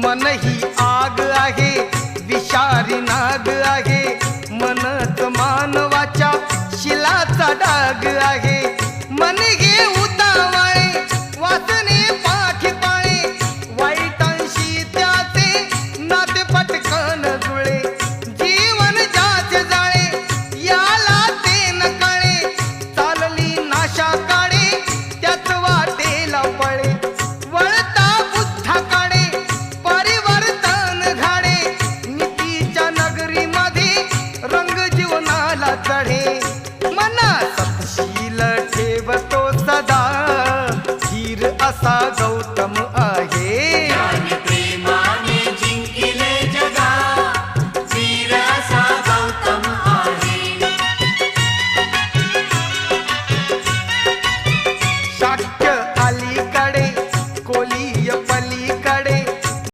मन ही आग आहे विषारी नाग आहे, मनच मानवाच्या शिलाचा डाग आहे. मन हे